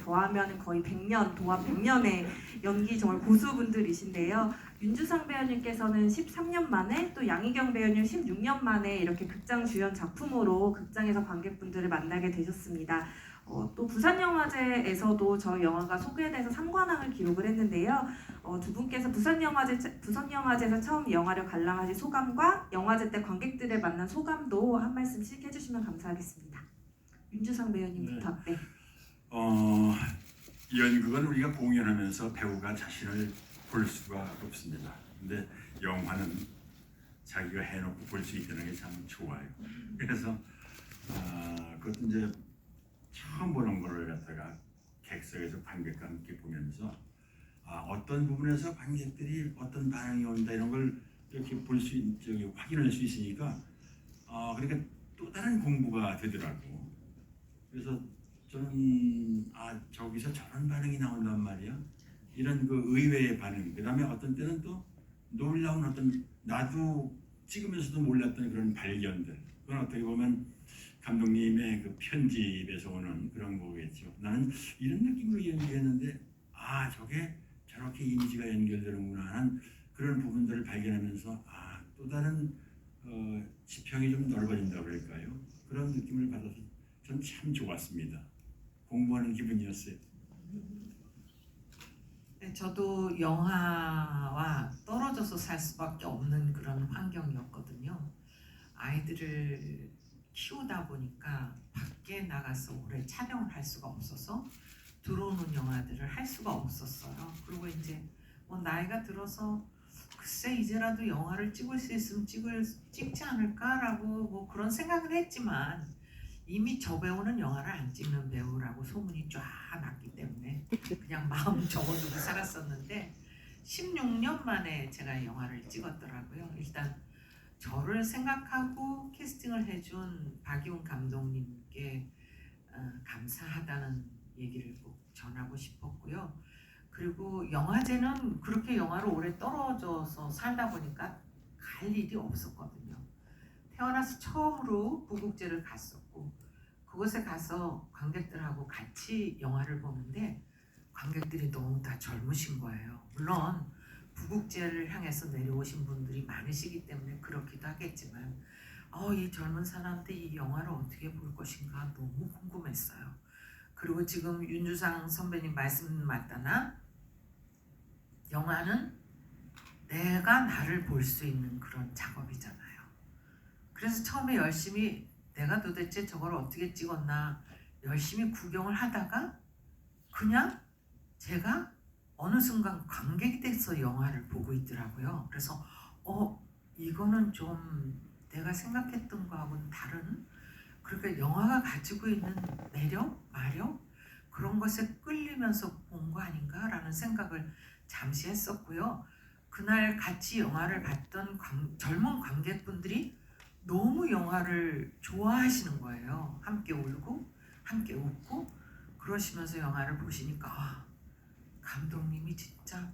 더하면 거의 100년, 도합 100년의 연기 정말 고수분들이신데요. 윤주상 배우님께서는 13년 만에 또 양희경 배우님 16년 만에 이렇게 극장 주연 작품으로 극장에서 관객분들을 만나게 되셨습니다. 또 부산영화제에서도 저희 영화가 소개돼서 3관왕을 기록을 했는데요. 두 분께서 부산영화제에서 처음 영화를 관람하신 소감과 영화제 때 관객들을 만난 소감도 한 말씀씩 해주시면 감사하겠습니다. 윤주상 배우님부터. 네. 연극은 우리가 공연하면서 배우가 자신을 볼 수가 없습니다. 근데 영화는 자기가 해놓고 볼 수 있다는 게 참 좋아요. 그래서 그것도 이제 처음 보는 거를 갖다가 객석에서 관객과 함께 보면서 어떤 부분에서 관객들이 어떤 반응이 온다 이런 걸 이렇게 확인할 수 있으니까 그러니까 또 다른 공부가 되더라고. 그래서 저는 저기서 저런 반응이 나온단 말이야. 이런 그 의외의 반응. 그다음에 어떤 때는 또 놀라운 어떤 나도 찍으면서도 몰랐던 그런 발견들. 그건 어떻게 보면 감독님의 그 편집에서 오는 그런 거겠죠. 나는 이런 느낌으로 연기했는데 저게 저렇게 이미지가 연결되는구나 하는 그런 부분들을 발견하면서 또 다른 지평이 좀 넓어진다고 할까요? 그런 느낌을 받아서 전 참 좋았습니다. 공부하는 기분이었어요. 네, 저도 영화와 떨어져서 살 수밖에 없는 그런 환경이었거든요. 아이들을 키우다 보니까 밖에 나가서 오래 촬영을 할 수가 없어서 들어오는 영화들을 할 수가 없었어요. 그리고 이제 나이가 들어서 글쎄 이제라도 영화를 찍을 수 있으면 찍지 않을까라고 그런 생각을 했지만 이미 저 배우는 영화를 안 찍는 배우라고 소문이 쫙 났기 때문에 그냥 마음 접어두고 살았었는데 16년 만에 제가 영화를 찍었더라고요. 일단 저를 생각하고 캐스팅을 해준 박이훈 감독님께 감사하다는 얘기를 꼭 전하고 싶었고요. 그리고 영화제는 그렇게 영화를 오래 떨어져서 살다 보니까 갈 일이 없었거든요. 태어나서 처음으로 부국제를 갔었고 그곳에 가서 관객들하고 같이 영화를 보는데 관객들이 너무 다 젊으신 거예요. 물론 부국제를 향해서 내려오신 분들이 많으시기 때문에 그렇기도 하겠지만 이 젊은 사람들 이 영화를 어떻게 볼 것인가 너무 궁금했어요. 그리고 지금 윤주상 선배님 말씀 맞다나 영화는 내가 나를 볼 수 있는 그런 작업이잖아요. 그래서 처음에 열심히 내가 도대체 저걸 어떻게 찍었나 열심히 구경을 하다가 그냥 제가 어느 순간 관객이 돼서 영화를 보고 있더라고요. 그래서 이거는 좀 내가 생각했던 거하고는 다른 그러니까 영화가 가지고 있는 매력, 마력 그런 것에 끌리면서 본 거 아닌가라는 생각을 잠시 했었고요. 그날 같이 영화를 봤던 젊은 관객분들이 너무 영화를 좋아하시는 거예요. 함께 울고 함께 웃고 그러시면서 영화를 보시니까 감독님이 진짜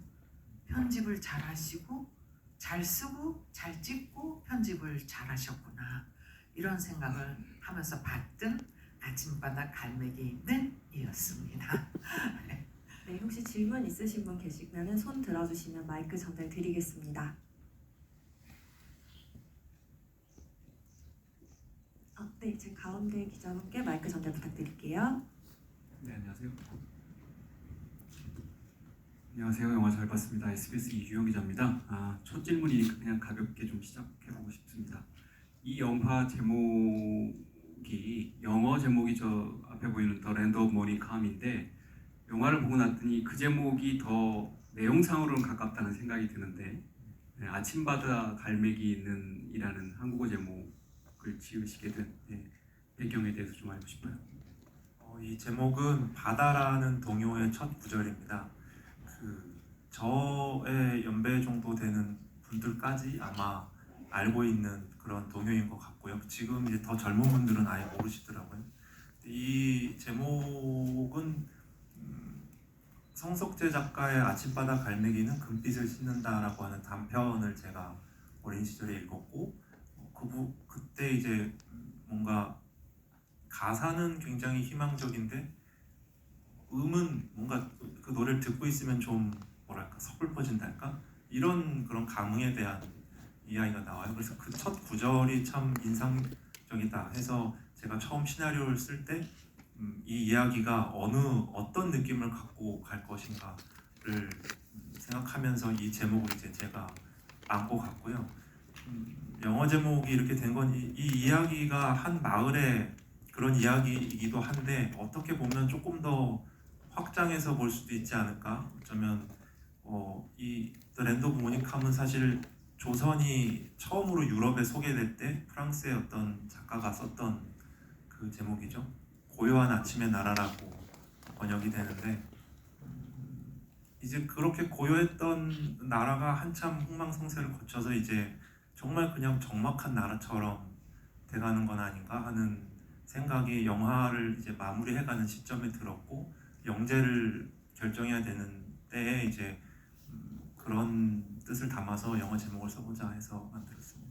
편집을 잘 하시고 잘 쓰고 잘 찍고 편집을 잘 하셨구나 이런 생각을 하면서 봤던 아침바다 갈매기는 이었습니다. 네, 혹시 질문 있으신 분 계시면 손 들어주시면 마이크 전달 드리겠습니다. 네, 제 가운데 기자분께 마이크 전달 부탁드릴게요. 네, 안녕하세요. 안녕하세요. 영화 잘 봤습니다. SBS 이주영 기자입니다. 첫 질문이니까 그냥 가볍게 좀 시작해보고 싶습니다. 이 영화 제목이 영어 제목이 저 앞에 보이는 The Land of Money Come인데 영화를 보고 났더니 그 제목이 더 내용상으로는 가깝다는 생각이 드는데 아침바다 갈매기 있는 이라는 한국어 제목을 지으시게 된 배경에 대해서 좀 알고 싶어요. 이 제목은 바다라는 동요의 첫 구절입니다. 저의 연배 정도 되는 분들까지 아마 알고 있는 그런 동요인 것 같고요. 지금 이제 더 젊은 분들은 아예 모르시더라고요. 이 제목은 성석재 작가의 아침바다 갈매기는 금빛을 씻는다라고 하는 단편을 제가 어린 시절에 읽었고 그때 이제 뭔가 가사는 굉장히 희망적인데 음은 뭔가 그 노래를 듣고 있으면 좀 뭐랄까 서글퍼진달까 이런 그런 감흥에 대한 이야기가 나와요. 그래서 그 첫 구절이 참 인상적이다 해서 제가 처음 시나리오를 쓸 때 이 이야기가 어떤 느낌을 갖고 갈 것인가를 생각하면서 이 제목을 이제 제가 안고 갔고요. 영어 제목이 이렇게 된 건 이 이야기가 한 마을의 그런 이야기이기도 한데 어떻게 보면 조금 더 확장해서 볼 수도 있지 않을까. 어쩌면 이 The Land of Monicam은 사실 조선이 처음으로 유럽에 소개될 때 프랑스의 어떤 작가가 썼던 그 제목이죠. 고요한 아침의 나라라고 번역이 되는데 이제 그렇게 고요했던 나라가 한참 흥망성쇠를 거쳐서 이제 정말 그냥 적막한 나라처럼 돼가는 건 아닌가 하는 생각이 영화를 이제 마무리해가는 시점에 들었고 영재를 결정해야 되는 때에 이제 그런 뜻을 담아서 영화 제목을 써보자 해서 만들었습니다.